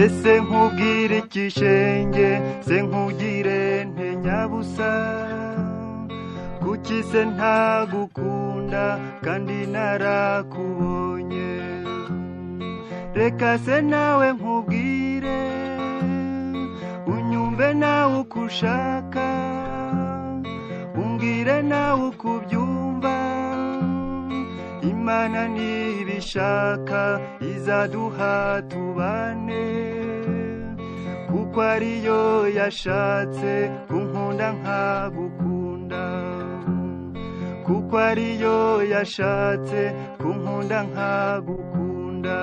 ese nkubwire ikishenge se nkugire ntenyabusa kuki se ntagukunda kandi narakubonye reka se nawe nkubwire unyumve nawe uko ushaka umbwire nawe uko ubyumva Imana nibishaka izaduha tubane kuko ariyo yashatse kunkunda nkagukunda kuko ariyo yashatse kunkunda nkagukunda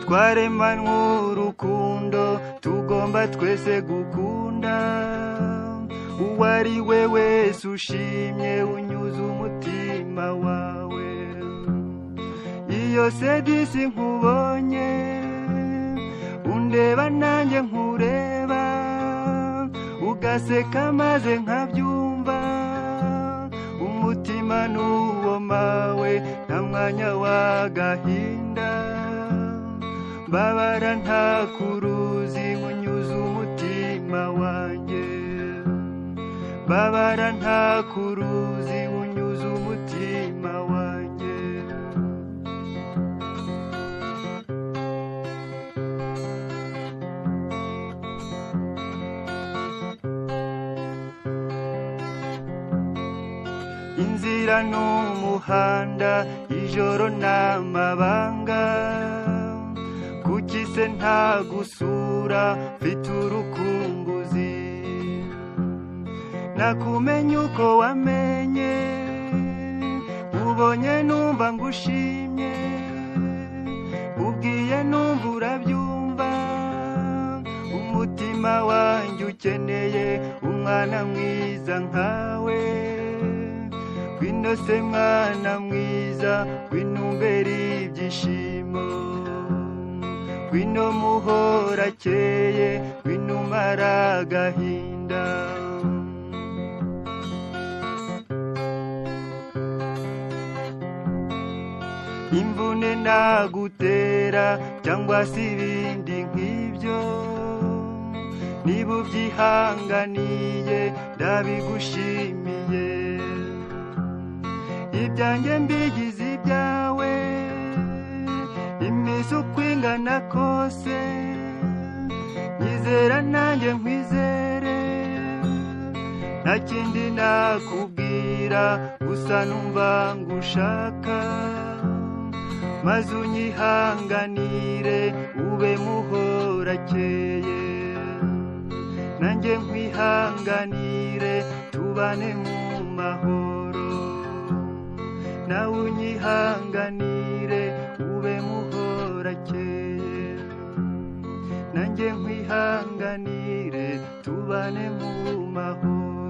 twaremanywe urukundo tugomba twese gukunda uwari we wese ushimye unyuze umutima wawe iyo sedisi nkubonye undeba nanjye nkureba ugaseka maze nkabyumva umutima n'uwo mawe nta mwanya w'agahinda babara ntakuruzi unyuze umutima wanjye babara ntakuruzi unyuze umutima wanjye inzira n'umuhanda ijoro n'amabanga kuki se ntagusura mfite urukumbuzi nakumenya uko wamenye ubonye numva ngushimye ubwiye numva urabyumva umutima wanjye ukeneye umwana mwiza nkawe gwino se mwana mwiza gwinumbera ibyishimo gwino muhora akeye gwinumara agahinda imvune nagutera cyangwa se ibindi nk'ibyo niba ubyihanganiye ndabigushimiye ibyanjye mbigize ibyawe iminsi uko ingana kose nyizera nanjye nkwizere nta kindi nakubwira gusa numva ngushaka maze unyihanganire ube muhora akeye nanjye nkwihanganire tubane mu mahoro nawe unyihanganire ube muhora akeye nanjye nkwihanganire tubane mu mahoro